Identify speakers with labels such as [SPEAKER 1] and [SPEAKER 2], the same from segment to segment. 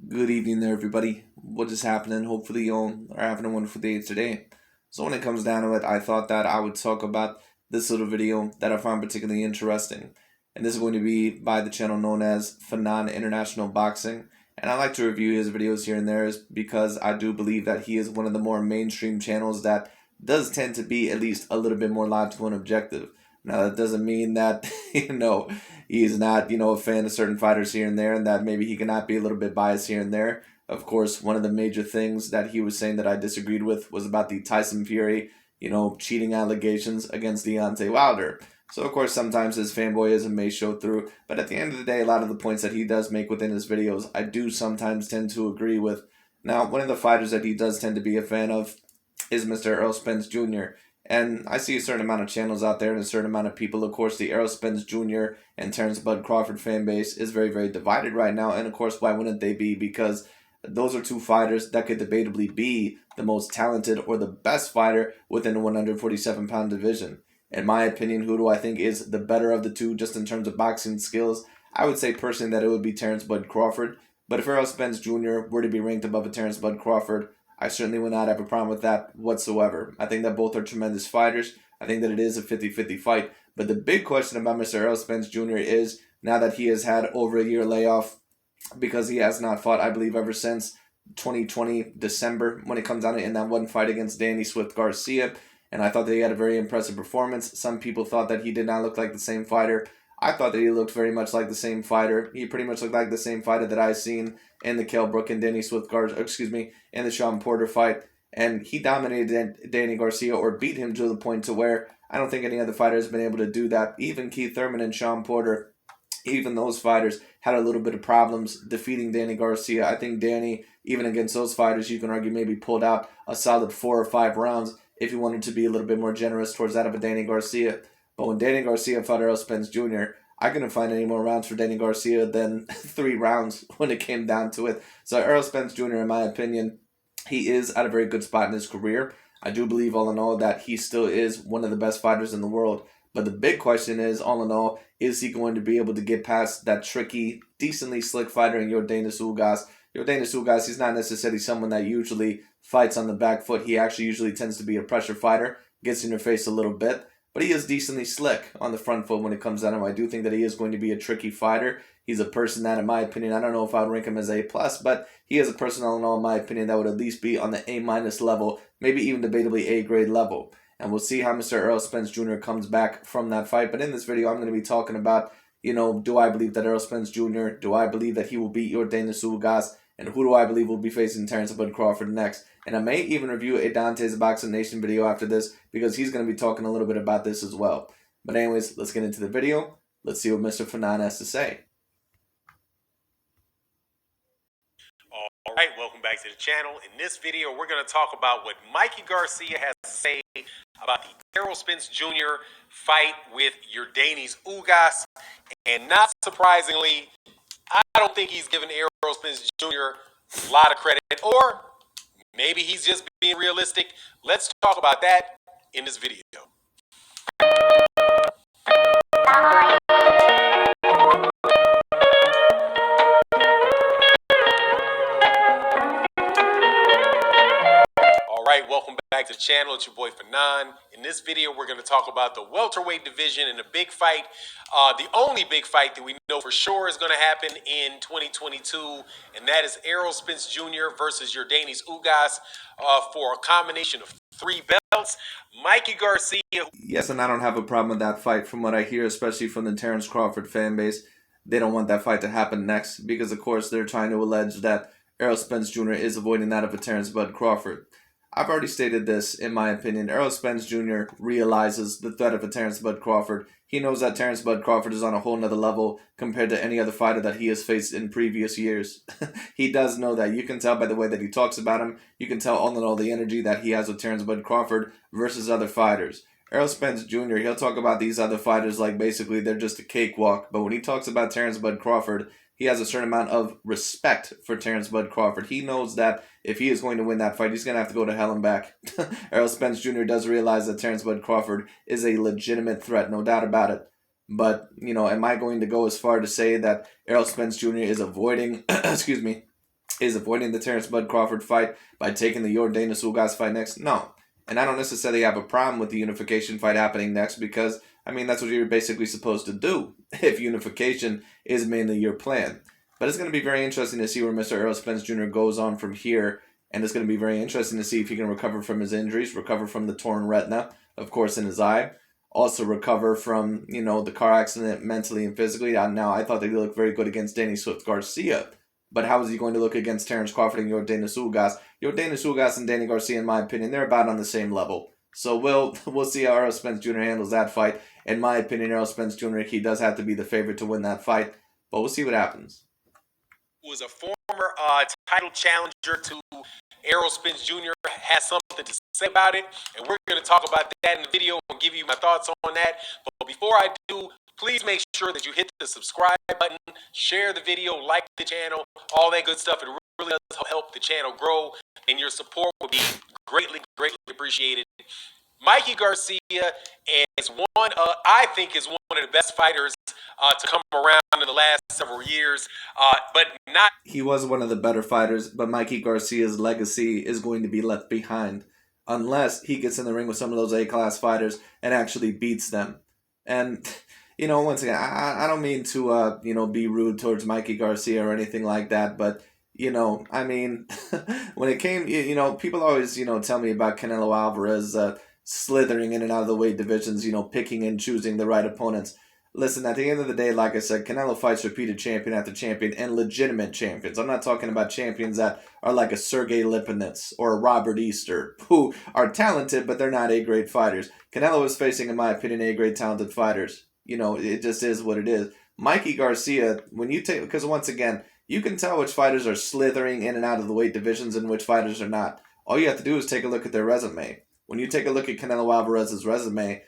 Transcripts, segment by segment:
[SPEAKER 1] Good evening there, everybody. What is happening? Hopefully, you all are having a wonderful day today. So, when it comes down to it, I thought that I would talk about this little video that I found particularly interesting. And this is going to be by the channel known as Fannon International Boxing. And I like to review his videos here and there because I do believe that he is one of the more mainstream channels that does tend to be at least a little bit more logical and objective. Now, that doesn't mean that, he's not, a fan of certain fighters here and there, and that maybe he cannot be a little bit biased here and there. Of course, one of the major things that he was saying that I disagreed with was about the Tyson Fury, cheating allegations against Deontay Wilder. So, of course, sometimes his fanboyism may show through, but at the end of the day, a lot of the points that he does make within his videos, I do sometimes tend to agree with. Now, one of the fighters that he does tend to be a fan of is Mr. Errol Spence Jr., and I see a certain amount of channels out there and a certain amount of people. Of course, the Errol Spence Jr. and Terrence Bud Crawford fan base is very, very divided right now. And of course, why wouldn't they be? Because those are two fighters that could debatably be the most talented or the best fighter within the 147-pound division. In my opinion, who do I think is the better of the two just in terms of boxing skills? I would say personally that it would be Terrence Bud Crawford. But if Errol Spence Jr. were to be ranked above a Terrence Bud Crawford, I certainly would not have a problem with that whatsoever. I think that both are tremendous fighters. I think that it is a 50-50 fight. But the big question about Mr. Errol Spence Jr. is, now that he has had over a year layoff, because he has not fought, I believe, ever since 2020 December, when it comes down to in that one fight against Danny Swift Garcia. And I thought that he had a very impressive performance. Some people thought that he did not look like the same fighter. I thought that he looked very much like the same fighter. He pretty much looked like the same fighter that I've seen in the Kell Brook and Danny Swift in the Sean Porter fight. And he dominated Danny Garcia or beat him to the point to where I don't think any other fighter has been able to do that. Even Keith Thurman and Sean Porter, even those fighters had a little bit of problems defeating Danny Garcia. I think Danny, even against those fighters, you can argue maybe pulled out a solid 4 or 5 rounds if you wanted to be a little bit more generous towards that of a Danny Garcia. But when Danny Garcia fought Errol Spence Jr., I couldn't find any more rounds for Danny Garcia than 3 rounds when it came down to it. So Errol Spence Jr., in my opinion, he is at a very good spot in his career. I do believe, all in all, that he still is one of the best fighters in the world. But the big question is, all in all, is he going to be able to get past that tricky, decently slick fighter in Yordenis Ugas? Yordenis Ugas, he's not necessarily someone that usually fights on the back foot. He actually usually tends to be a pressure fighter, gets in your face a little bit. But he is decently slick on the front foot when it comes down to him. I do think that he is going to be a tricky fighter. He's a person that, in my opinion, I don't know if I would rank him as A+, but he is a person, all in all, in my opinion, that would at least be on the A- level, maybe even debatably A-grade level. And we'll see how Mr. Errol Spence Jr. comes back from that fight. But in this video, I'm going to be talking about, do I believe that Errol Spence Jr., do I believe that he will beat Yordenis Ugas, and who do I believe will be facing Terrence Bud Crawford next? And I may even review a Dante's Boxing Nation video after this, because he's going to be talking a little bit about this as well. But anyways, let's get into the video. Let's see what Mr. Fannon has to say.
[SPEAKER 2] All right, welcome back to the channel. In this video, we're going to talk about what Mikey Garcia has to say about the Errol Spence Jr. fight with Yordenis Ugas. And not surprisingly, I don't think he's given Errol Spence Jr. a lot of credit, or maybe he's just being realistic. Let's talk about that in this video. Alright, welcome back to the channel. It's your boy Fannon. In this video, we're going to talk about the welterweight division and the big fight. The only big fight that we know for sure is going to happen in 2022, and that is Errol Spence Jr. versus Yordenis Ugas for a combination of 3 belts. Mikey Garcia.
[SPEAKER 1] Yes, and I don't have a problem with that fight from what I hear, especially from the Terrence Crawford fan base. They don't want that fight to happen next because, of course, they're trying to allege that Errol Spence Jr. is avoiding that of a Terrence Bud Crawford. I've already stated this, in my opinion. Errol Spence Jr. realizes the threat of a Terrence Bud Crawford. He knows that Terrence Bud Crawford is on a whole nother level compared to any other fighter that he has faced in previous years. He does know that. You can tell by the way that he talks about him. You can tell all in all the energy that he has with Terrence Bud Crawford versus other fighters. Errol Spence Jr., he'll talk about these other fighters like basically they're just a cakewalk. But when he talks about Terrence Bud Crawford, he has a certain amount of respect for Terrence Bud Crawford. He knows that if he is going to win that fight, he's going to have to go to hell and back. Errol Spence Jr. does realize that Terrence Bud Crawford is a legitimate threat, no doubt about it. But, am I going to go as far to say that Errol Spence Jr. is avoiding, is avoiding the Terrence Bud Crawford fight by taking the Yordenis Ugas fight next? No. And I don't necessarily have a problem with the unification fight happening next because, I mean, that's what you're basically supposed to do if unification is mainly your plan. But it's going to be very interesting to see where Mr. Errol Spence Jr. goes on from here. And it's going to be very interesting to see if he can recover from his injuries, recover from the torn retina, of course, in his eye. Also recover from, the car accident mentally and physically. Now, I thought that he looked very good against Danny Swift Garcia. But how is he going to look against Terrence Crawford and Yordenis Ugas? Yordenis Ugas and Danny Garcia, in my opinion, they're about on the same level. So we'll see how Errol Spence Jr. handles that fight. In my opinion, Errol Spence Jr., he does have to be the favorite to win that fight. But we'll see what happens.
[SPEAKER 2] Who is a former title challenger to Errol Spence Jr. has something to say about it, and we're going to talk about that in the video and give you my thoughts on that. But before I do, please make sure that you hit the subscribe button, share the video, like the channel, all that good stuff. It really does help the channel grow, and your support would be greatly, greatly appreciated. Mikey Garcia is I think is one of the best fighters to come around in the last several years, but not.
[SPEAKER 1] He was one of the better fighters, but Mikey Garcia's legacy is going to be left behind unless he gets in the ring with some of those A-class fighters and actually beats them. And, once again, I don't mean to, be rude towards Mikey Garcia or anything like that, but, I mean, when it came, people always, tell me about Canelo Alvarez slithering in and out of the weight divisions, picking and choosing the right opponents. Listen, at the end of the day, like I said, Canelo fights repeated champion after champion and legitimate champions. I'm not talking about champions that are like a Sergey Lipinets or a Robert Easter, who are talented, but they're not A-grade fighters. Canelo is facing, in my opinion, A-grade talented fighters. It just is what it is. Mikey Garcia, because once again, you can tell which fighters are slithering in and out of the weight divisions and which fighters are not. All you have to do is take a look at their resume. When you take a look at Canelo Alvarez's resume,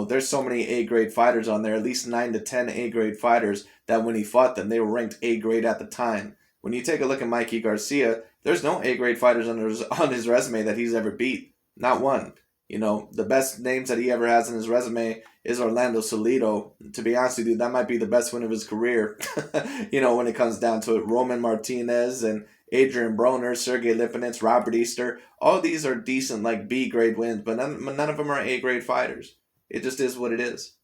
[SPEAKER 1] there's so many A-grade fighters on there, at least 9 to 10 A-grade fighters, that when he fought them, they were ranked A-grade at the time. When you take a look at Mikey Garcia, there's no A-grade fighters on his resume that he's ever beat. Not one. The best names that he ever has in his resume is Orlando Salido. To be honest with you, that might be the best win of his career, when it comes down to it. Roman Martinez and Adrian Broner, Sergey Lipinets, Robert Easter, all these are decent, like B-grade wins, but none of them are A-grade fighters. It just is what it is.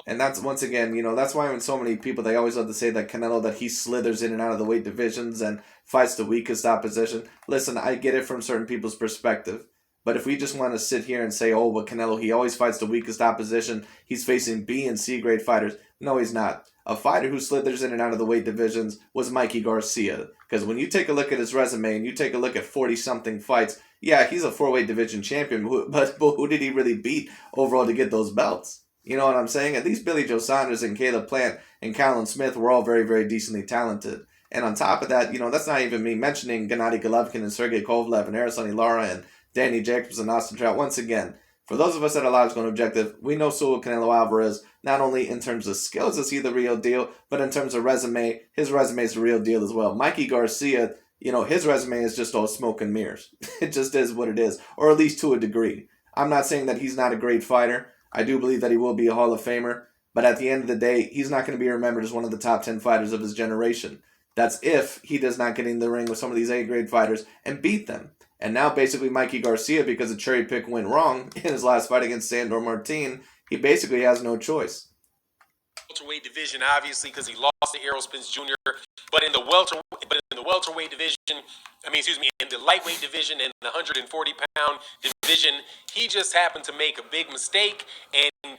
[SPEAKER 1] And that's, once again, that's why when so many people, they always love to say that Canelo, that he slithers in and out of the weight divisions and fights the weakest opposition. Listen, I get it from certain people's perspective. But if we just want to sit here and say, oh, but Canelo, he always fights the weakest opposition, he's facing B and C grade fighters. No, he's not. A fighter who slithers in and out of the weight divisions was Mikey Garcia. Because when you take a look at his resume and you take a look at 40-something fights, yeah, he's a 4-weight division champion, but who did he really beat overall to get those belts? You know what I'm saying? At least Billy Joe Saunders and Caleb Plant and Callum Smith were all very, very decently talented. And on top of that, that's not even me mentioning Gennady Golovkin and Sergey Kovalev and Araceli Lara and Danny Jacobs and Austin Trout. Once again, for those of us that are lives going objective, we know Saul Canelo Alvarez, not only in terms of skills is he the real deal, but in terms of resume, his resume is the real deal as well. Mikey Garcia, his resume is just all smoke and mirrors. It just is what it is, or at least to a degree. I'm not saying that he's not a great fighter. I do believe that he will be a Hall of Famer, but at the end of the day, he's not going to be remembered as one of the top 10 fighters of his generation. That's if he does not get in the ring with some of these A-grade fighters and beat them. And now basically Mikey Garcia, because the cherry pick went wrong in his last fight against Sandor Martin, he basically has no choice.
[SPEAKER 2] Welterweight division, obviously, because he lost to Errol Spence Jr. But in the welterweight division, in the lightweight division and the 140-pound division, he just happened to make a big mistake and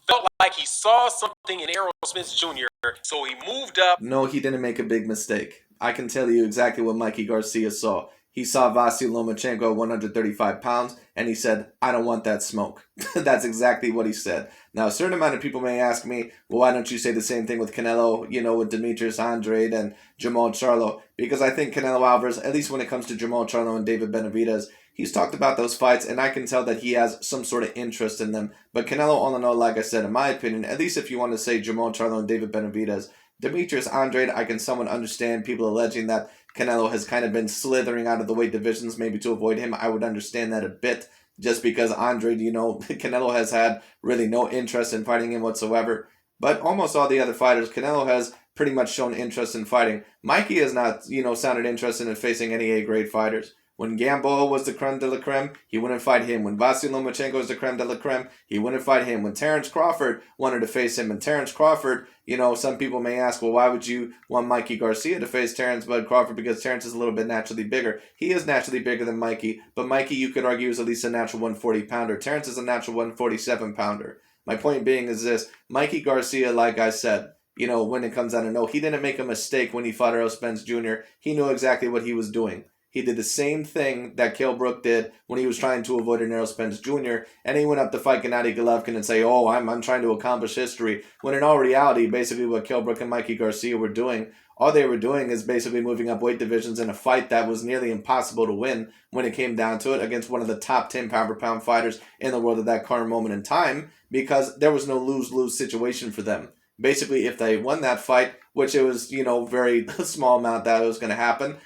[SPEAKER 2] felt like he saw something in Errol Spence Jr. So he moved up.
[SPEAKER 1] No, he didn't make a big mistake. I can tell you exactly what Mikey Garcia saw. He saw Vasily Lomachenko at 135 pounds, and he said, I don't want that smoke. That's exactly what he said. Now, a certain amount of people may ask me, well, why don't you say the same thing with Canelo, with Demetrius Andrade and Jamal Charlo? Because I think Canelo Alvarez, at least when it comes to Jamal Charlo and David Benavidez, he's talked about those fights, and I can tell that he has some sort of interest in them. But Canelo, all in all, like I said, in my opinion, at least if you want to say Jamal Charlo and David Benavidez, Demetrius Andrade, I can somewhat understand people alleging that Canelo has kind of been slithering out of the weight divisions, maybe to avoid him. I would understand that a bit, just because Andrade, Canelo has had really no interest in fighting him whatsoever. But almost all the other fighters, Canelo has pretty much shown interest in fighting. Mikey has not, sounded interested in facing any A-grade fighters. When Gamboa was the creme de la creme, he wouldn't fight him. When Vasily Lomachenko was the creme de la creme, he wouldn't fight him. When Terence Crawford wanted to face him, and Terence Crawford, some people may ask, well, why would you want Mikey Garcia to face Terence Bud Crawford? Because Terence is a little bit naturally bigger. He is naturally bigger than Mikey, but Mikey, you could argue, is at least a natural 140-pounder. Terence is a natural 147-pounder. My point being is this: Mikey Garcia, like I said, when it comes down to he didn't make a mistake when he fought Errol Spence Jr. He knew exactly what he was doing. He did the same thing that Kell Brook did when he was trying to avoid an Errol Spence Jr. And he went up to fight Gennady Golovkin and say, oh, I'm trying to accomplish history. When in all reality, basically what Kell Brook and Mikey Garcia were doing, all they were doing is basically moving up weight divisions in a fight that was nearly impossible to win when it came down to it against one of the top 10 pound-for-pound fighters in the world at that current moment in time, because there was no lose-lose situation for them. Basically, if they won that fight, which it was, very small amount that it was going to happen,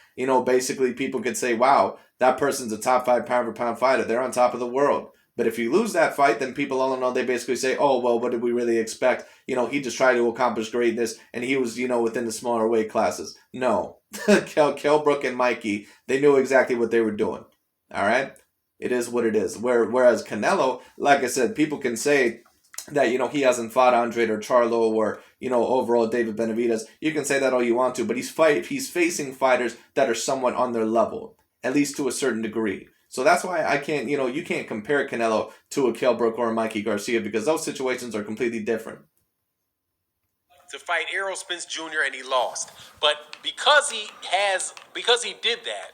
[SPEAKER 1] basically people could say, wow, that person's a top 5 pound-for-pound fighter. They're on top of the world. But if you lose that fight, then people all in all, they basically say, oh, well, what did we really expect? He just tried to accomplish greatness, and he was, within the smaller weight classes. No. Kell Brook and Mikey, they knew exactly what they were doing. All right? It is what it is. Whereas Canelo, like I said, people can say that, he hasn't fought Andre or Charlo or, overall David Benavidez. You can say that all you want to, but he's facing fighters that are somewhat on their level, at least to a certain degree. So that's why I can't, you can't compare Canelo to a Kell Brook or a Mikey Garcia, because those situations are completely different.
[SPEAKER 2] To fight Errol Spence Jr. and he lost. But because he did that,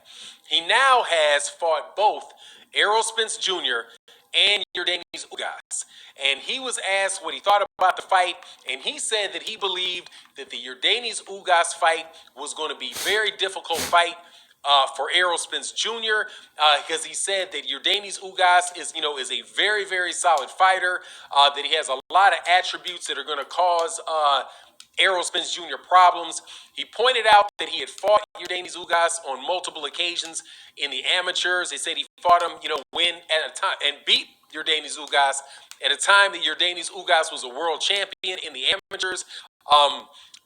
[SPEAKER 2] he now has fought both Errol Spence Jr. and Yordenis Ugas. And he was asked what he thought about the fight, and he said that he believed that the Yordenis Ugas fight was going to be a very difficult fight for Errol Spence Jr. Because he said that Yordenis Ugas is a very, very solid fighter, that he has a lot of attributes that are going to cause Errol Spence Jr. problems. He pointed out that he had fought Yordenis Ugas on multiple occasions in the amateurs. They said he fought him, win at a time and beat Yordenis Ugas at a time that Yordenis Ugas was a world champion in the amateurs.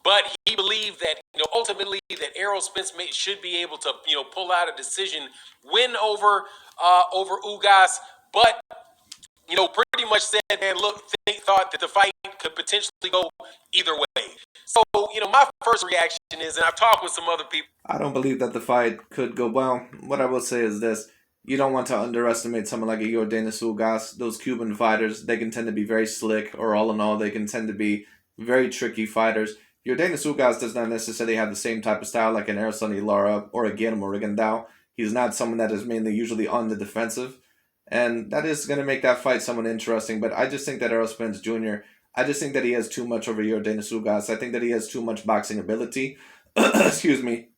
[SPEAKER 2] But he believed that, ultimately that Errol Spence should be able to, pull out a decision win over Ugas. But, pretty much said, man, look, they thought that the fight could potentially go either way. So, my first reaction is, and I've talked with some other people.
[SPEAKER 1] I don't believe that the fight could go well. What I will say is this: you don't want to underestimate someone like a Yordenis Ugas. Those Cuban fighters, they can tend to be very slick, or all in all, they can tend to be very tricky fighters. Yordenis Ugas does not necessarily have the same type of style like an Erislandy Lara or a Guillermo Rigondeaux. He's not someone that is mainly usually on the defensive. And that is going to make that fight somewhat interesting. But I just think that Errol Spence Jr., I just think that he has too much over Yordenis Ugas. I think that he has too much boxing ability. Excuse me.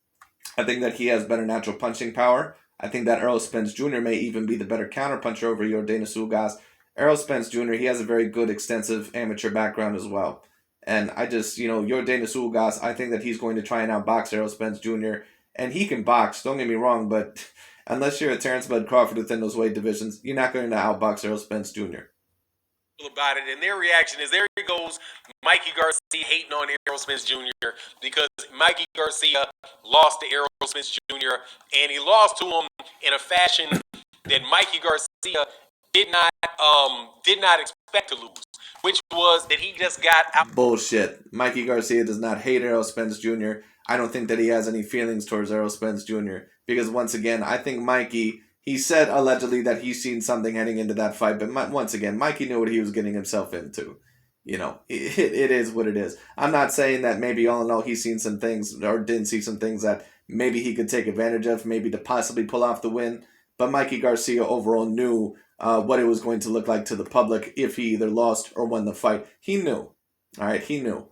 [SPEAKER 1] I think that he has better natural punching power. I think that Errol Spence Jr. may even be the better counterpuncher over Yordenis Ugas. Errol Spence Jr., he has a very good, extensive amateur background as well. And I just, Yordenis Ugas, I think that he's going to try and outbox Errol Spence Jr. And he can box, don't get me wrong, but unless you're a Terence Bud Crawford within those weight divisions, you're not going to outbox Errol Spence Jr.
[SPEAKER 2] About it, and their reaction is, there he goes, Mikey Garcia hating on Errol Spence Jr. because Mikey Garcia lost to Errol Spence Jr. and he lost to him in a fashion that Mikey Garcia did not expect to lose, which was that he just got out.
[SPEAKER 1] Bullshit. Mikey Garcia does not hate Errol Spence Jr. I don't think that he has any feelings towards Errol Spence Jr. because, once again, I think Mikey, he said allegedly that he's seen something heading into that fight, but once again, Mikey knew what he was getting himself into. It is what it is. I'm not saying that maybe all in all he's seen some things or didn't see some things that maybe he could take advantage of, maybe to possibly pull off the win. But Mikey Garcia overall knew what it was going to look like to the public if he either lost or won the fight. He knew. All right, he knew.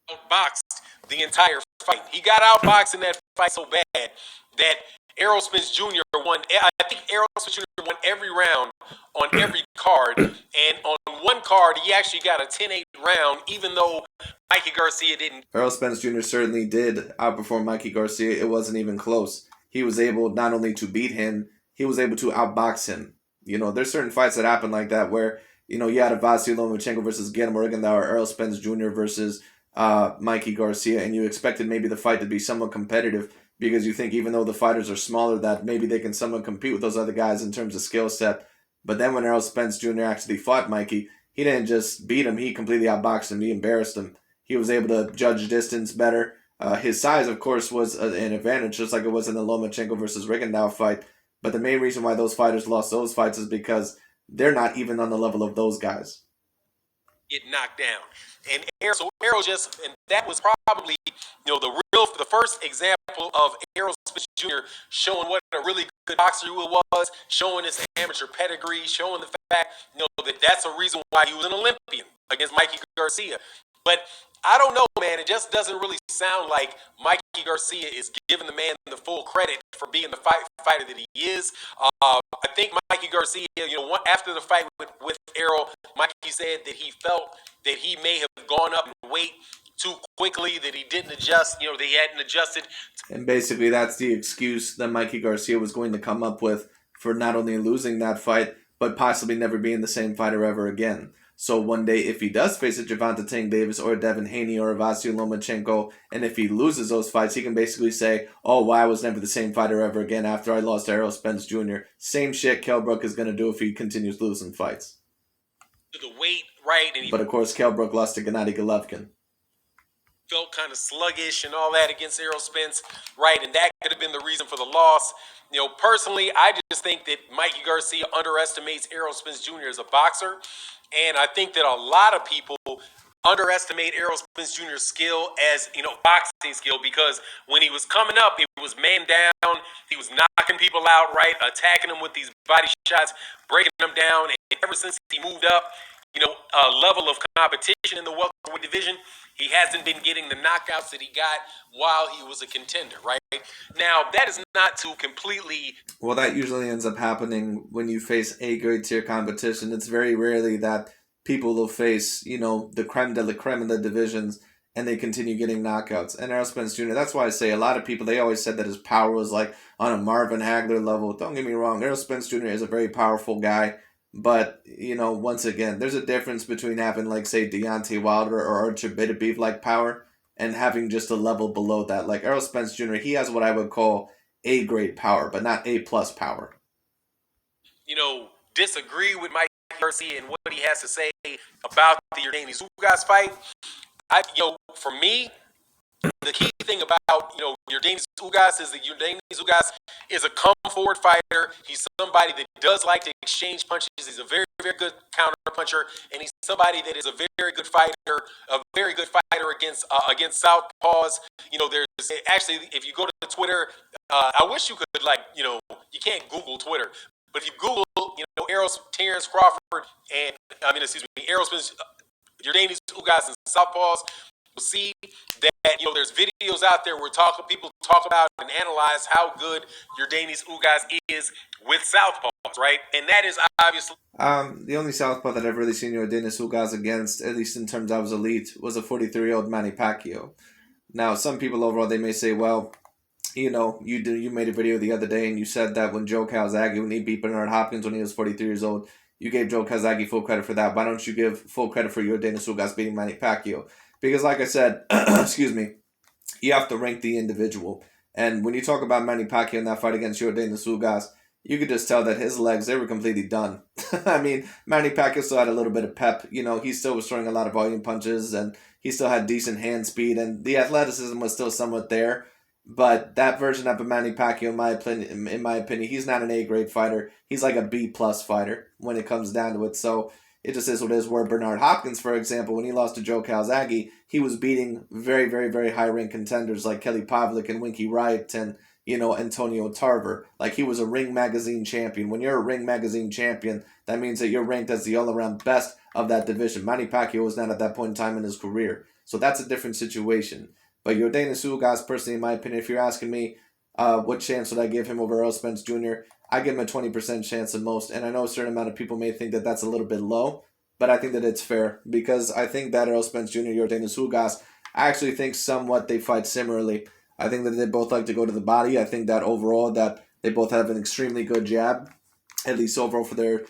[SPEAKER 2] Outboxed the entire fight. He got outboxed in that fight so bad that Errol Spence Jr. won. I think Errol Spence Jr. won every round on every card. And on one card, he actually got a 10-8 round, even though Mikey Garcia didn't.
[SPEAKER 1] Errol Spence Jr. certainly did outperform Mikey Garcia. It wasn't even close. He was able not only to beat him, he was able to outbox him. There's certain fights that happen like that where, You had a Vasily Lomachenko versus Guillermo Rigondeaux or Errol Spence Jr. versus Mikey Garcia, and you expected maybe the fight to be somewhat competitive because you think even though the fighters are smaller, that maybe they can somewhat compete with those other guys in terms of skill set. But then when Errol Spence Jr. actually fought Mikey, he didn't just beat him; he completely outboxed him. He embarrassed him. He was able to judge distance better. His size, of course, was an advantage, just like it was in the Lomachenko versus Rigondeaux fight. But the main reason why those fighters lost those fights is because they're not even on the level of those guys.
[SPEAKER 2] Get knocked down. And Errol just, and that was probably, the first example of Errol Spence Jr. showing what a really good boxer he was, showing his amateur pedigree, showing the fact, that that's a reason why he was an Olympian against Mikey Garcia. But I don't know, man. It just doesn't really sound like Mikey Garcia is giving the man the full credit for being the fighter that he is. I think Mikey Garcia, after the fight with Errol, Mikey said that he felt that he may have gone up in weight too quickly, that he didn't adjust, that he hadn't adjusted.
[SPEAKER 1] And basically, that's the excuse that Mikey Garcia was going to come up with for not only losing that fight, but possibly never being the same fighter ever again. So one day, if he does face a Gervonta Tank Davis or a Devin Haney or a Vasily Lomachenko, and if he loses those fights, he can basically say, "Oh, well, I was never the same fighter ever again after I lost to Errol Spence Jr." Same shit Kell Brook is going to do if he continues losing fights.
[SPEAKER 2] To the weight, right?
[SPEAKER 1] But of course, Kell Brook lost to Gennady Golovkin.
[SPEAKER 2] Felt kind of sluggish and all that against Errol Spence, right? And that could have been the reason for the loss. Personally, I just think that Mikey Garcia underestimates Errol Spence Jr. as a boxer. And I think that a lot of people underestimate Errol Spence Jr.'s skill as, boxing skill, because when he was coming up, it was man down. He was knocking people out, right? Attacking them with these body shots, breaking them down. And ever since he moved up, a level of competition in the welterweight division, he hasn't been getting the knockouts that he got while he was a contender, right? Now, that is not to completely...
[SPEAKER 1] Well, that usually ends up happening when you face A-grade tier competition. It's very rarely that people will face, the creme de la creme in the divisions and they continue getting knockouts. And Errol Spence Jr., that's why I say a lot of people, they always said that his power was like on a Marvin Hagler level. Don't get me wrong, Errol Spence Jr. is a very powerful guy. But, once again, there's a difference between having, like, say, Deontay Wilder or Archer Beterbiev-like power and having just a level below that. Like, Errol Spence Jr., he has what I would call A-grade power, but not A-plus power.
[SPEAKER 2] Disagree with Mike Garcia and what he has to say about the Yordenis Ugas fight. For me, the key thing about, Yordenis Ugas is that Yordenis Ugas is a come-forward fighter. He's somebody that does like to exchange punches. He's a very, very good counter puncher, and he's somebody that is a very good fighter, against southpaws. There's actually, if you go to Twitter, I wish you could, you can't Google Twitter, but if you Google, Terrence Crawford and, Errol Spence, Yordenis Ugas and southpaws, you'll see that there's videos out there where people talk about and analyze how good Yordenis Ugas is with southpaws, right? And that is obviously
[SPEAKER 1] the only southpaw that I've really seen Yordenis Ugas against, at least in terms of elite, was a 43-year-old Manny Pacquiao. Now, some people overall, they may say, well, you made a video the other day and you said that when Joe Calzaghe, when he beat Bernard Hopkins when he was 43 years old, you gave Joe Calzaghe full credit for that. Why don't you give full credit for Yordenis Ugas beating Manny Pacquiao? Because like I said, excuse me, you have to rank the individual. And when you talk about Manny Pacquiao in that fight against Yordenis Ugas, you could just tell that his legs, they were completely done. I mean, Manny Pacquiao still had a little bit of pep. He still was throwing a lot of volume punches, and he still had decent hand speed, and the athleticism was still somewhat there. But that version of Manny Pacquiao, in my opinion, he's not an A-grade fighter. He's like a B-plus fighter when it comes down to it. So it just is what it is. Where Bernard Hopkins, for example, when he lost to Joe Calzaghe, he was beating very, very, very high-ranked contenders like Kelly Pavlik and Winky Wright and, Antonio Tarver. Like, he was a Ring Magazine champion. When you're a Ring Magazine champion, that means that you're ranked as the all-around best of that division. Manny Pacquiao was not at that point in time in his career. So that's a different situation. But Yordenis Ugas, personally, in my opinion, if you're asking me what chance would I give him over Errol Spence Jr., I give him a 20% chance at most. And I know a certain amount of people may think that that's a little bit low, but I think that it's fair because I think that Errol Spence Jr., Yordenis Ugas, I actually think somewhat they fight similarly. I think that they both like to go to the body. I think that overall that they both have an extremely good jab, at least overall for their,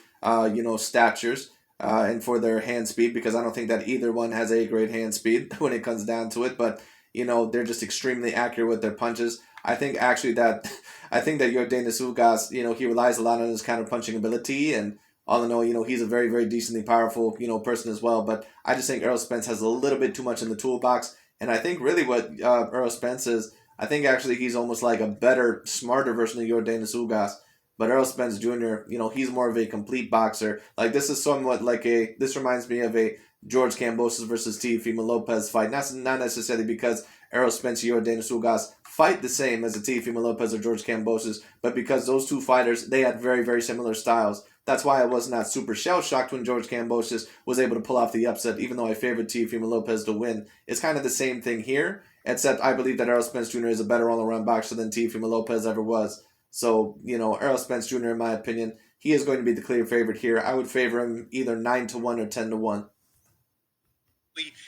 [SPEAKER 1] statures. and for their hand speed, because I don't think that either one has a great hand speed when it comes down to it. But they're just extremely accurate with their punches. I think actually that I think that Yordenis Ugas, he relies a lot on his counter punching ability, and all in all, he's a very very decently powerful person as well. But I just think Errol Spence has a little bit too much in the toolbox, and I think really what Errol Spence is, I think actually he's almost like a better, smarter version of Yordenis Ugas. But Errol Spence Jr., he's more of a complete boxer. Like this is somewhat like this reminds me of a George Kambosos versus Teofimo Lopez fight. Not necessarily because Errol Spence and Yordenis Ugas fight the same as a Teofimo Lopez or George Kambosos, but because those two fighters, they had very, very similar styles. That's why I was not super shell-shocked when George Kambosos was able to pull off the upset, even though I favored Teofimo Lopez to win. It's kind of the same thing here, except I believe that Errol Spence Jr. is a better all-around boxer than Teofimo Lopez ever was. So, Errol Spence Jr., in my opinion, he is going to be the clear favorite here. I would favor him either 9-1 or 10-1.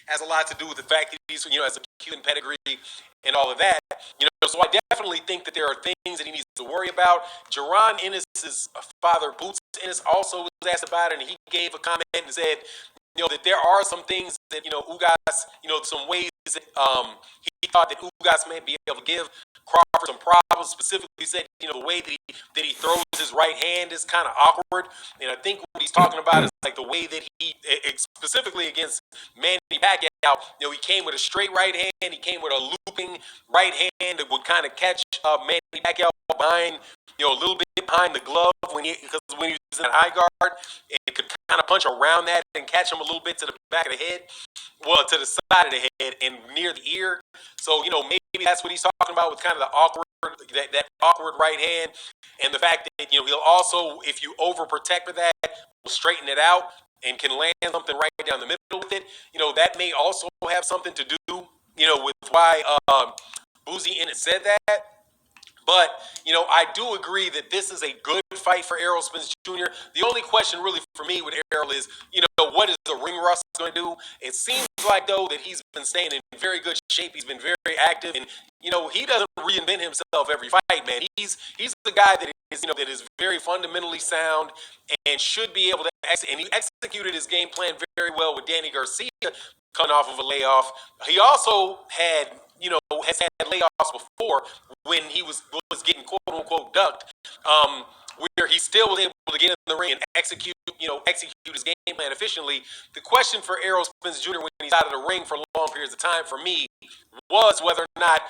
[SPEAKER 2] Has a lot to do with the fact that he's, has a Cuban pedigree and all of that. So I definitely think that there are things that he needs to worry about. Jaron Ennis's father, Boots Ennis, also was asked about it, and he gave a comment and said, that there are some things that, Ugas, some ways that he thought that Ugas may be able to give Crawford some problems. Specifically said, the way that he throws his right hand is kind of awkward. And I think what he's talking about is like the way that he, specifically against Manny Pacquiao, he came with a straight right hand. He came with a looping right hand that would kind of catch Manny Pacquiao behind, a little bit behind the glove because when he was in an eye guard, and could kind of punch around that and catch him a little bit to the back of the head, well, to the side of the head and near the ear. So, maybe that's what he's talking about with kind of the awkward, that awkward right hand, and the fact that, he'll also, if you overprotect for that, will straighten it out and can land something right down the middle with it. That may also have something to do, with why Boozy Ennis said that. But, I do agree that this is a good fight for Errol Spence Jr. The only question really for me with Errol is, what is the ring rust going to do? It seems like, though, that he's been staying in very good shape. He's been very active. And, he doesn't reinvent himself every fight, man. He's the guy that is, that is very fundamentally sound and should be able to and he executed his game plan very well with Danny Garcia coming off of a layoff. He also had, has had layoffs before when he was getting quote unquote ducked, where he still was able to get in the ring and execute his game plan efficiently. The question for Errol Spence Jr. when he's out of the ring for long periods of time for me was whether or not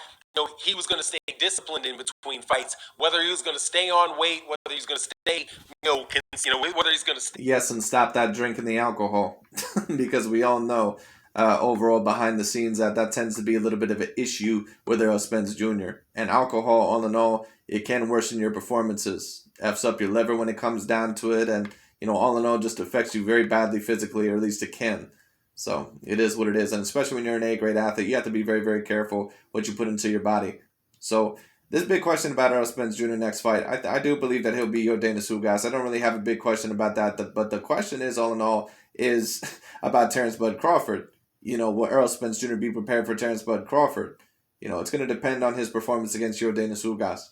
[SPEAKER 2] he was going to stay disciplined in between fights, whether he was going to stay on weight, whether he's going to stay, whether he's going to stay.
[SPEAKER 1] Yes, and stop that drinking the alcohol, because we all know overall behind the scenes that tends to be a little bit of an issue with Errol Spence Jr. And alcohol, all in all, it can worsen your performances, f's up your liver when it comes down to it, and all in all, just affects you very badly physically, or at least it can. So it is what it is, and especially when you're an A-grade athlete, you have to be very, very careful what you put into your body. So this big question about Errol Spence Jr. next fight, I do believe that he'll be Yordenis Ugas. I don't really have a big question about that, but the question is, all in all, is about Terrence Bud Crawford. Will Errol Spence Jr. be prepared for Terrence Bud Crawford? It's going to depend on his performance against Yordenis Ugas.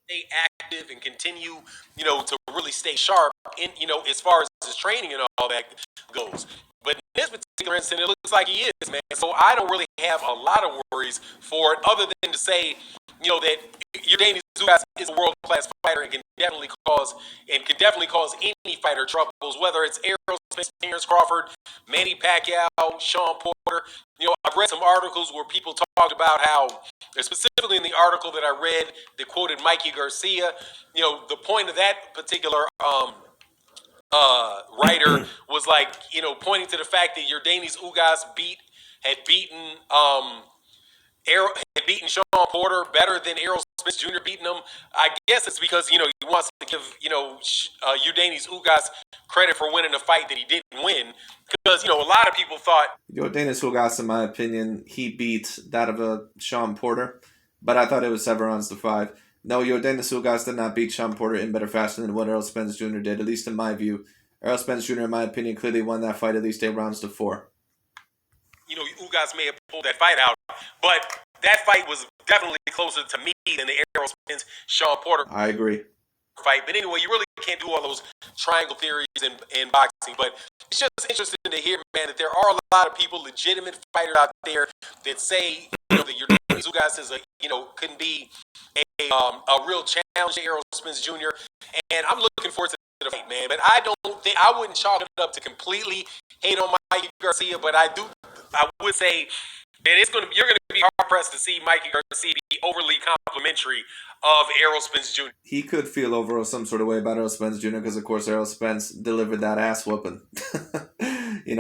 [SPEAKER 2] Stay active and continue, to really stay sharp in, as far as his training and all that goes. But in this particular instance, it looks like he is, man. So I don't really have a lot of worries for it, other than to say, that Yordenis Ugas is a world-class fighter and can definitely cause any fighter troubles, whether it's Errol Spence, Terrence Crawford, Manny Pacquiao, Sean Porter. I've read some articles where people talked about how, specifically in the article that I read that quoted Mikey Garcia, the point of that particular writer was like, pointing to the fact that Yordenis Ugas had beaten Sean Porter better than Errol Spence Jr. beating him. I guess it's because, he wants to give, Yordenis Ugas credit for winning a fight that he didn't win. Because, a lot of people thought
[SPEAKER 1] Yordenis Ugas, in my opinion, he beat that of a Sean Porter, but I thought it was 7 rounds to 5. No, Yordenis Ugas did not beat Sean Porter in better fashion than what Errol Spence Jr. did, at least in my view. Errol Spence Jr., in my opinion, clearly won that fight at least 8 rounds to 4.
[SPEAKER 2] Ugas may have pulled that fight out, but that fight was definitely closer to me than the Errol Spence Sean Porter.
[SPEAKER 1] I agree.
[SPEAKER 2] fight. But anyway, you really can't do all those triangle theories in boxing. But it's just interesting to hear, man, that there are a lot of people, legitimate fighters out there that say, that Yordenis Ugas is couldn't be a real challenge to Errol Spence Jr. And I'm looking forward to the fight, man. But I wouldn't chalk it up to completely hate on Mikey Garcia, but I would say that you're gonna be hard pressed to see Mikey Garcia be overly complimentary of Errol Spence Jr.
[SPEAKER 1] He could feel over some sort of way about Errol Spence Jr. because, of course, Errol Spence delivered that ass whooping.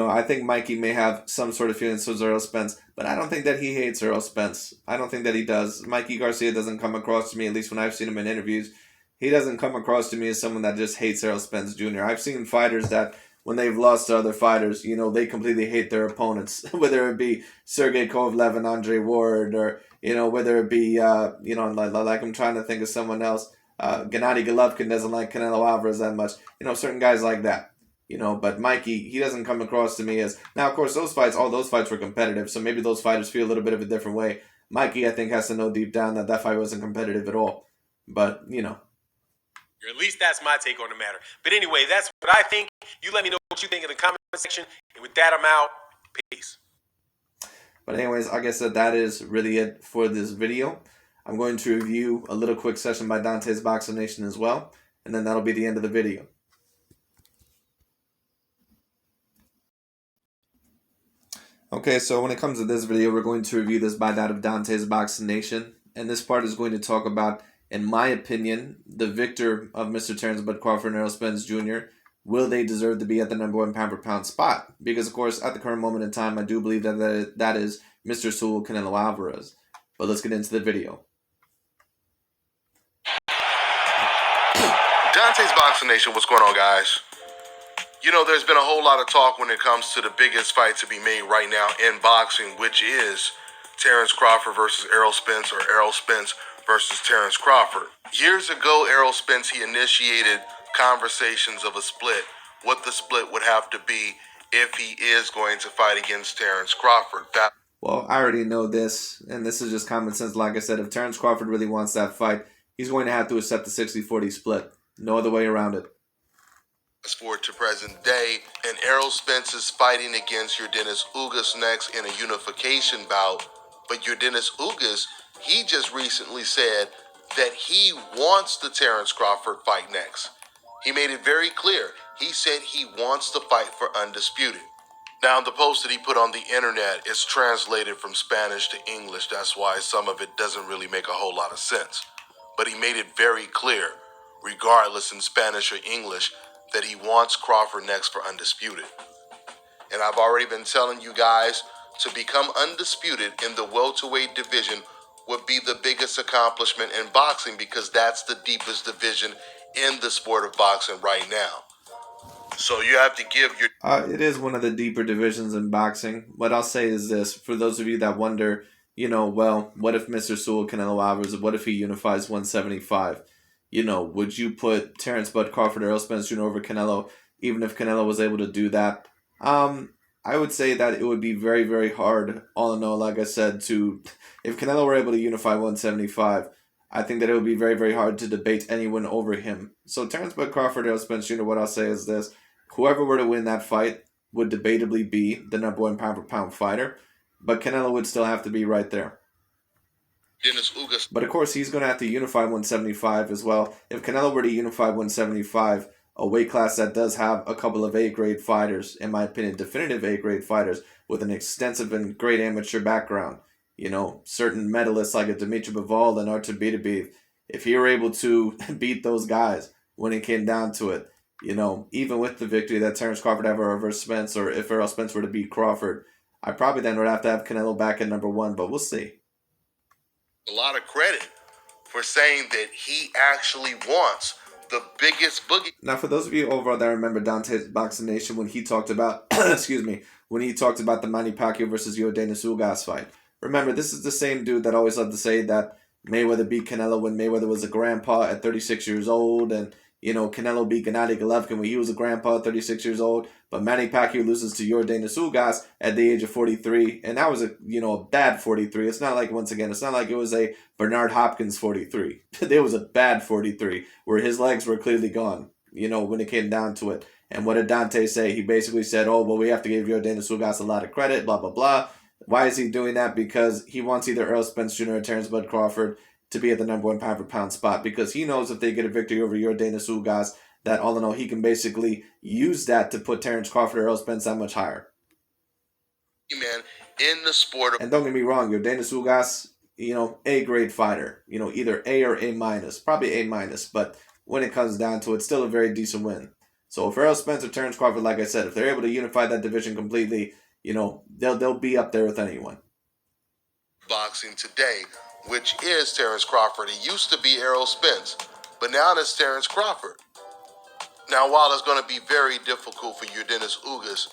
[SPEAKER 1] I think Mikey may have some sort of feelings towards Errol Spence, but I don't think that he hates Errol Spence. I don't think that he does. Mikey Garcia doesn't come across to me, at least when I've seen him in interviews, he doesn't come across to me as someone that just hates Errol Spence Jr. I've seen fighters that, when they've lost to other fighters, they completely hate their opponents, whether it be Sergey Kovalev and Andre Ward, or, whether it be, like I'm trying to think of someone else, Gennady Golovkin doesn't like Canelo Alvarez that much, certain guys like that. But Mikey, he doesn't come across to me as... Now, of course, all those fights were competitive, so maybe those fighters feel a little bit of a different way. Mikey, I think, has to know deep down that fight wasn't competitive at all. But,
[SPEAKER 2] Or at least that's my take on the matter. But anyway, that's what I think. You let me know what you think in the comment section. And with that, I'm out. Peace.
[SPEAKER 1] But anyways, like I said, that is really it for this video. I'm going to review a little quick session by Dante's Boxing Nation as well. And then that'll be the end of the video. Okay, so when it comes to this video, we're going to review this by that of Dante's Boxing Nation. And this part is going to talk about, in my opinion, the victor of Mr. Terrence Bud Crawford and Errol Spence Jr. Will they deserve to be at the #1 pound-for-pound spot? Because, of course, at the current moment in time, I do believe that is Mr. Saul Canelo Alvarez. But let's get into the video.
[SPEAKER 3] Dante's Boxing Nation, what's going on, guys? There's been a whole lot of talk when it comes to the biggest fight to be made right now in boxing, which is Terrence Crawford versus Errol Spence, or Errol Spence versus Terrence Crawford. Years ago, Errol Spence, he initiated conversations of a split, what the split would have to be if he is going to fight against Terrence Crawford.
[SPEAKER 1] Well, I already know this, and this is just common sense. Like I said, if Terrence Crawford really wants that fight, he's going to have to accept the 60-40 split. No other way around it.
[SPEAKER 3] Fast forward to present day, and Errol Spence is fighting against Yordenis Ugas next in a unification bout. But Yordenis Ugas, he just recently said that he wants the Terrence Crawford fight next. He made it very clear. He said he wants the fight for undisputed. Now, the post that he put on the internet is translated from Spanish to English. That's why some of it doesn't really make a whole lot of sense. But he made it very clear, regardless in Spanish or English, that he wants Crawford next for undisputed. And I've already been telling you guys, to become undisputed in the welterweight division would be the biggest accomplishment in boxing, because that's the deepest division in the sport of boxing right now. So you have to give your...
[SPEAKER 1] It is one of the deeper divisions in boxing. What I'll say is this, for those of you that wonder, well, what if Mr. Saul Canelo Alvarez, what if he unifies 175? Would you put Terrence Bud Crawford or Errol Spence Jr. over Canelo, even if Canelo was able to do that? I would say that it would be very, very hard, all in all, like I said, if Canelo were able to unify 175, I think that it would be very, very hard to debate anyone over him. So Terrence Bud Crawford, Errol Spence Jr., what I'll say is this: whoever were to win that fight would debatably be the #1 pound-for-pound fighter, but Canelo would still have to be right there. But of course, he's going to have to unify 175 as well. If Canelo were to unify 175, a weight class that does have a couple of A-grade fighters, in my opinion, definitive A-grade fighters with an extensive and great amateur background, certain medalists like a Dimitri Bivol and Artur Beterbiev, if he were able to beat those guys when it came down to it, even with the victory that Terrence Crawford ever over Spence, or if Errol Spence were to beat Crawford, I probably then would have to have Canelo back at #1, but we'll see.
[SPEAKER 3] A lot of credit for saying that he actually wants the biggest boogie.
[SPEAKER 1] Now, for those of you overall that remember Dante's Boxing Nation when he talked about, when he talked about the Manny Pacquiao versus Yordenis Ugas fight, remember, this is the same dude that always loved to say that Mayweather beat Canelo when Mayweather was a grandpa at 36 years old, and Canelo beat Gennady Golovkin when he was a grandpa, 36 years old. But Manny Pacquiao loses to Yordenis Ugas at the age of 43, and that was a bad 43. It's not like, once again, it's not like it was a Bernard Hopkins 43. There was a bad 43 where his legs were clearly gone. When it came down to it. And what did Dante say? He basically said, "Oh, well, we have to give Yordenis Ugas a lot of credit, blah blah blah." Why is he doing that? Because he wants either Errol Spence Jr. or Terrence Bud Crawford to be at the number one pound for pound spot, because he knows if they get a victory over Yordenis Ugas, that all in all, he can basically use that to put Terrence Crawford or Errol Spence that much higher.
[SPEAKER 3] Man, in the sport of...
[SPEAKER 1] And don't get me wrong, Yordenis Ugas, A grade fighter, either A or A minus, probably A minus, but when it comes down to it, still a very decent win. So if Errol Spence or Terrence Crawford, like I said, if they're able to unify that division completely, they'll be up there with anyone.
[SPEAKER 3] Boxing today, which is Terrence Crawford. It used to be Errol Spence, but now it's Terrence Crawford. Now, while it's going to be very difficult for Yordenis Ugas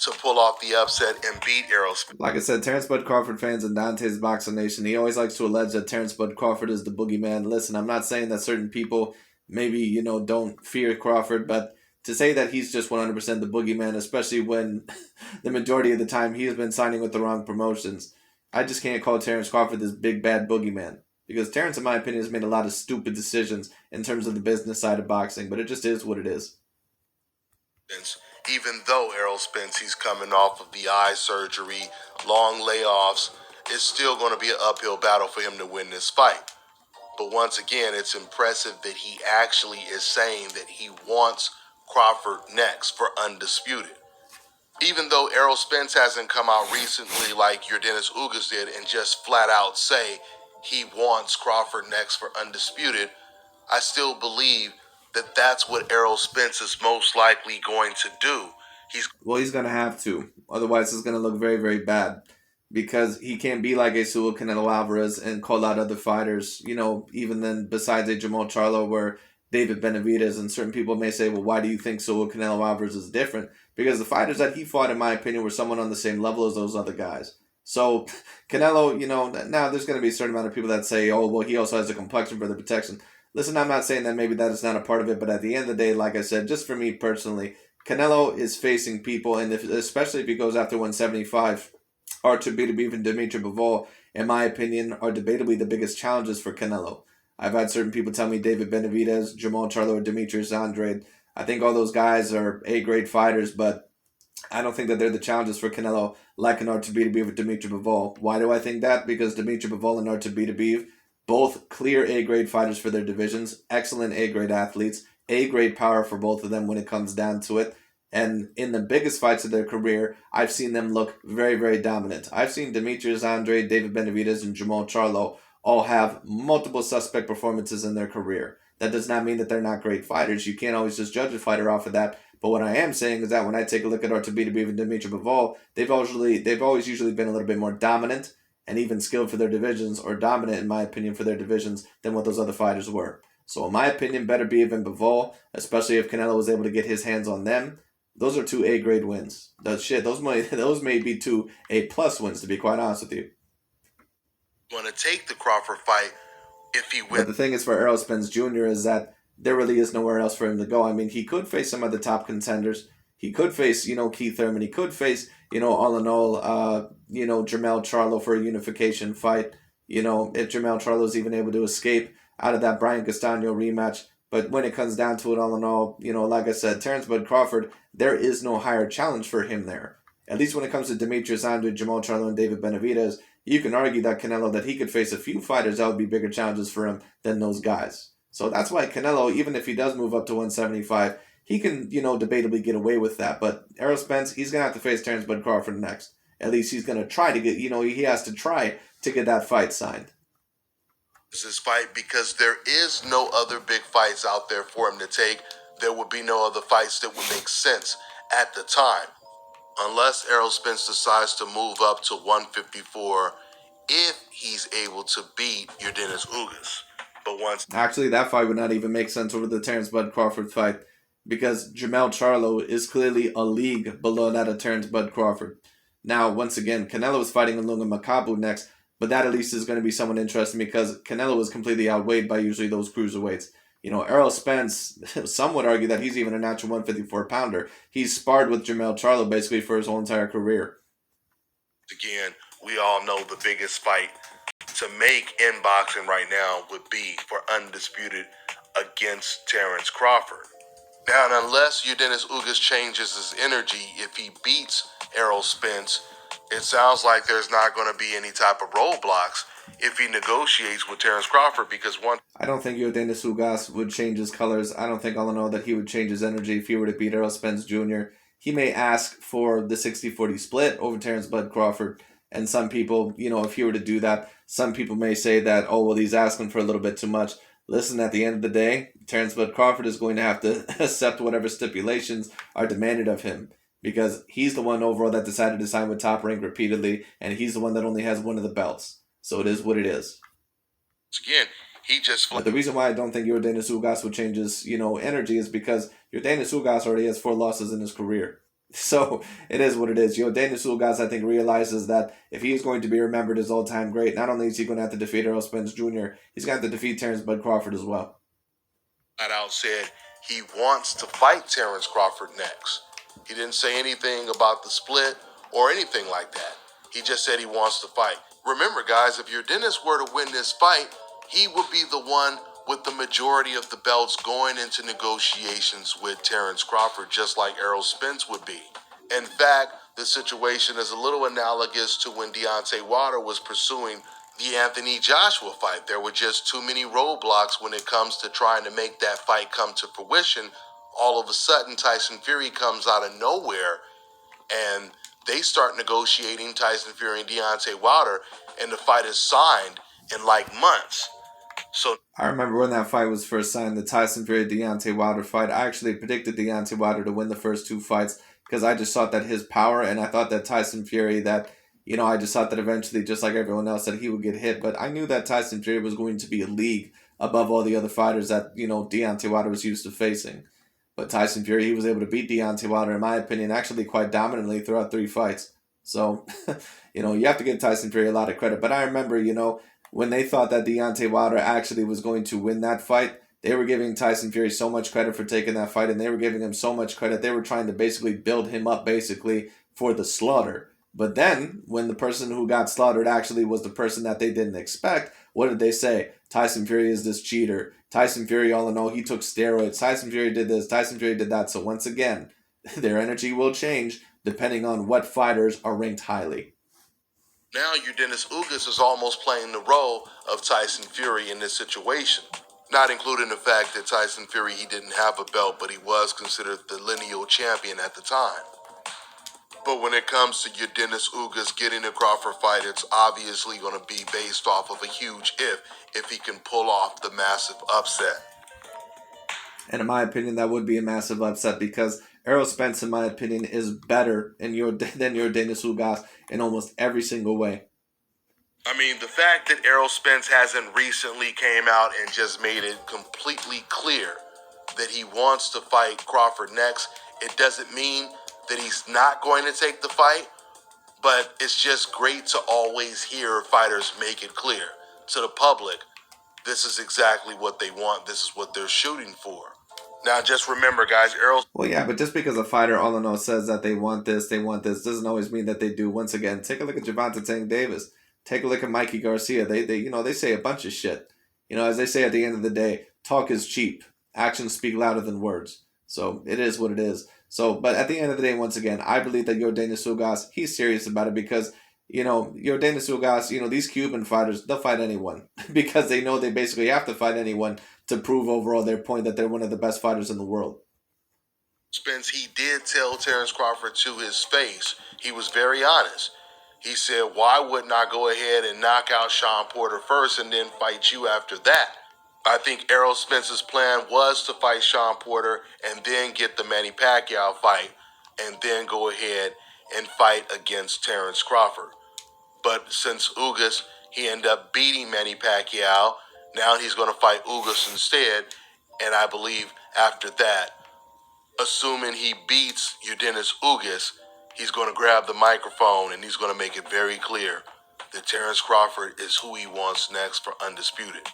[SPEAKER 3] to pull off the upset and beat Errol Spence.
[SPEAKER 1] Like I said, Terrence Bud Crawford fans and Dante's Boxing Nation, he always likes to allege that Terrence Bud Crawford is the boogeyman. Listen, I'm not saying that certain people maybe, don't fear Crawford, but to say that he's just 100% the boogeyman, especially when the majority of the time he has been signing with the wrong promotions, I just can't call Terrence Crawford this big bad boogeyman. Because Terrence, in my opinion, has made a lot of stupid decisions in terms of the business side of boxing, but it just is what it is.
[SPEAKER 3] Even though Errol Spence, he's coming off of the eye surgery, long layoffs, it's still going to be an uphill battle for him to win this fight. But once again, it's impressive that he actually is saying that he wants Crawford next for undisputed. Even though Errol Spence hasn't come out recently like Yordenis Ugas did and just flat out say he wants Crawford next for undisputed, I still believe that that's what Errol Spence is most likely going to do. He's
[SPEAKER 1] going to have to. Otherwise, it's going to look very, very bad. Because he can't be like a Saul Canelo Alvarez and call out other fighters, even then besides a Jamal Charlo or David Benavidez. And certain people may say, well, why do you think Saul Canelo Alvarez is different? Because the fighters that he fought, in my opinion, were someone on the same level as those other guys. So Canelo, now there's going to be a certain amount of people that say, oh, well, he also has a complexion for the protection. Listen, I'm not saying that maybe that is not a part of it, but at the end of the day, like I said, just for me personally, Canelo is facing people, and especially if he goes after 175, Artur Beterbiev and Dimitri Bivol, in my opinion, are debatably the biggest challenges for Canelo. I've had certain people tell me David Benavidez, Jamal Charlo, or Demetrius Andrade. I think all those guys are A-grade fighters, but I don't think that they're the challenges for Canelo like an Artur Beterbiev or Dimitri Bivol. Why do I think that? Because Dimitri Bivol and Artur Beterbiev, both clear A-grade fighters for their divisions, excellent A-grade athletes, A-grade power for both of them when it comes down to it. And in the biggest fights of their career, I've seen them look very, very dominant. I've seen Demetrius Andrade, David Benavidez, and Jamal Charlo all have multiple suspect performances in their career. That does not mean that they're not great fighters. You can't always just judge a fighter off of that. But what I am saying is that when I take a look at Artur Beterbiev and Dimitri Bivol, they've always usually been a little bit more dominant and even skilled for their divisions, or dominant, in my opinion, for their divisions than what those other fighters were. So in my opinion, Beterbiev and Bivol, especially if Canelo was able to get his hands on them, those are 2 A-grade wins. Those may be 2 A-plus wins, to be quite honest with you.
[SPEAKER 3] going to take the Crawford fight if he wins.
[SPEAKER 1] But the thing is for Errol Spence Jr. is that there really is nowhere else for him to go. I mean, he could face some of the top contenders. He could face, Keith Thurman. He could face, all in all, Jermell Charlo for a unification fight. If Jermell Charlo is even able to escape out of that Brian Castano rematch. But when it comes down to it, all in all, like I said, Terrence Bud Crawford, there is no higher challenge for him there. At least when it comes to Demetrius Andrade, Jamal Charlo, and David Benavidez, you can argue that Canelo, that he could face a few fighters that would be bigger challenges for him than those guys. So that's why Canelo, even if he does move up to 175, he can, debatably get away with that. But Errol Spence, he's going to have to face Terrence Bud Crawford next. At least he's going to try to get, he has to try to get that fight signed.
[SPEAKER 3] This fight, because there is no other big fights out there for him to take. There would be no other fights that would make sense at the time. Unless Errol Spence decides to move up to 154 if he's able to beat Yordenis Ugas. But once...
[SPEAKER 1] Actually, that fight would not even make sense over the Terrence Bud Crawford fight, because Jermell Charlo is clearly a league below that of Terrence Bud Crawford. Now, once again, Canelo is fighting Ilunga Makabu next, but that at least is going to be somewhat interesting because Canelo is completely outweighed by usually those cruiserweights. Errol Spence, some would argue that he's even a natural 154 pounder. He's sparred with Jermell Charlo basically for his whole entire career.
[SPEAKER 3] Again, we all know the biggest fight to make in boxing right now would be for undisputed against Terrence Crawford. Now, unless Yordenis Ugas changes his energy, if he beats Errol Spence, it sounds like there's not going to be any type of roadblocks if he negotiates with Terrence Crawford, because one...
[SPEAKER 1] I don't think Yordenis Ugas would change his colors. I don't think, all in all, that he would change his energy if he were to beat Errol Spence Jr. He may ask for the 60-40 split over Terrence Bud Crawford. And some people, if he were to do that, some people may say that, oh, well, he's asking for a little bit too much. Listen, at the end of the day, Terrence Bud Crawford is going to have to accept whatever stipulations are demanded of him, because he's the one overall that decided to sign with Top Rank repeatedly, and he's the one that only has one of the belts. So it is what it is.
[SPEAKER 3] Again, he just...
[SPEAKER 1] But the reason why I don't think Yordenis Ugas would change his, energy is because Yordenis Ugas already has 4 losses in his career. So it is what it is. Yordenis Ugas, I think, realizes that if he is going to be remembered as all-time great, not only is he going to have to defeat Errol Spence Jr., he's going to have to defeat Terrence Bud Crawford as well.
[SPEAKER 3] Flat out said he wants to fight Terrence Crawford next. He didn't say anything about the split or anything like that. He just said he wants to fight. Remember, guys, if Yordenis were to win this fight, he would be the one with the majority of the belts going into negotiations with Terrence Crawford, just like Errol Spence would be. In fact, the situation is a little analogous to when Deontay Wilder was pursuing the Anthony Joshua fight. There were just too many roadblocks when it comes to trying to make that fight come to fruition. All of a sudden, Tyson Fury comes out of nowhere, and they start negotiating, Tyson Fury and Deontay Wilder, and the fight is signed in like months. So
[SPEAKER 1] I remember when that fight was first signed, the Tyson Fury Deontay Wilder fight. I actually predicted Deontay Wilder to win the first 2 fights because I just thought that his power, and I thought that Tyson Fury, that, I just thought that eventually, just like everyone else, that he would get hit. But I knew that Tyson Fury was going to be a league above all the other fighters that, Deontay Wilder was used to facing. But Tyson Fury, he was able to beat Deontay Wilder, in my opinion, actually quite dominantly throughout 3 fights. So, you have to give Tyson Fury a lot of credit. But I remember, when they thought that Deontay Wilder actually was going to win that fight, they were giving Tyson Fury so much credit for taking that fight, and they were giving him so much credit. They were trying to basically build him up basically for the slaughter. But then, when the person who got slaughtered actually was the person that they didn't expect, what did they say? Tyson Fury is this cheater. Tyson Fury, all in all, he took steroids. Tyson Fury did this. Tyson Fury did that. So once again, their energy will change depending on what fighters are ranked highly.
[SPEAKER 3] Now Yordenis Ugas is almost playing the role of Tyson Fury in this situation. Not including the fact that Tyson Fury, he didn't have a belt, but he was considered the lineal champion at the time. But when it comes to Yordenis Ugas getting a Crawford fight, it's obviously going to be based off of a huge if he can pull off the massive upset.
[SPEAKER 1] And in my opinion, that would be a massive upset because Errol Spence, in my opinion, is better than Yordenis Ugas in almost every single way.
[SPEAKER 3] I mean, the fact that Errol Spence hasn't recently came out and just made it completely clear that he wants to fight Crawford next, it doesn't mean that he's not going to take the fight, but it's just great to always hear fighters make it clear to the public, this is exactly what they want, this is what they're shooting for. Now, just remember, guys,
[SPEAKER 1] Well, yeah, but just because a fighter all in all says that they want this, doesn't always mean that they do. Once again, take a look at Gervonta Tank Davis. Take a look at Mikey Garcia. They say a bunch of shit. As they say at the end of the day, talk is cheap. Actions speak louder than words. So it is what it is. So, but at the end of the day, once again, I believe that Yordenis Ugas, he's serious about it because, Yordenis Ugas, these Cuban fighters, they'll fight anyone because they know they basically have to fight anyone to prove overall their point that they're one of the best fighters in the world.
[SPEAKER 3] Spence, he did tell Terrence Crawford to his face, he was very honest. He said, why wouldn't I go ahead and knock out Sean Porter first and then fight you after that? I think Errol Spence's plan was to fight Sean Porter and then get the Manny Pacquiao fight and then go ahead and fight against Terrence Crawford. But since Ugas, he ended up beating Manny Pacquiao, now he's going to fight Ugas instead. And I believe after that, assuming he beats Yordenis Ugas, he's going to grab the microphone and he's going to make it very clear that Terrence Crawford is who he wants next for Undisputed.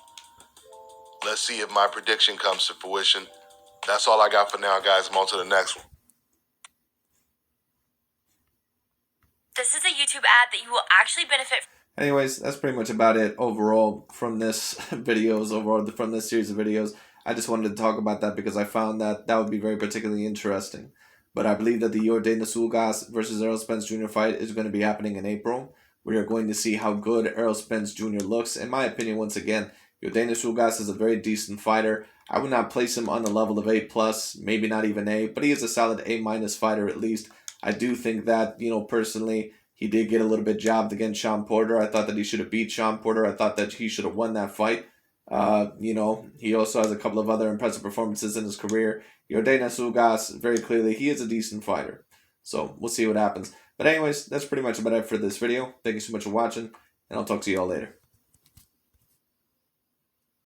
[SPEAKER 3] Let's see if my prediction comes to fruition. That's all I got for now, guys. I'm on to the next one.
[SPEAKER 4] This is a YouTube ad that you will actually benefit from.
[SPEAKER 1] Anyways, that's pretty much about it overall from this from this series of videos. I just wanted to talk about that because I found that would be very particularly interesting. But I believe that the Yordenis Ugas versus Errol Spence Jr. fight is going to be happening in April. We are going to see how good Errol Spence Jr. looks. In my opinion, once again, Yordenis Ugas is a very decent fighter. I would not place him on the level of A+, maybe not even A, but he is a solid A- fighter at least. I do think that, personally, he did get a little bit jobbed against Sean Porter. I thought that he should have beat Sean Porter. I thought that he should have won that fight. He also has a couple of other impressive performances in his career. Yordenis Ugas, very clearly, he is a decent fighter. So we'll see what happens. But anyways, that's pretty much about it for this video. Thank you so much for watching, and I'll talk to you all later.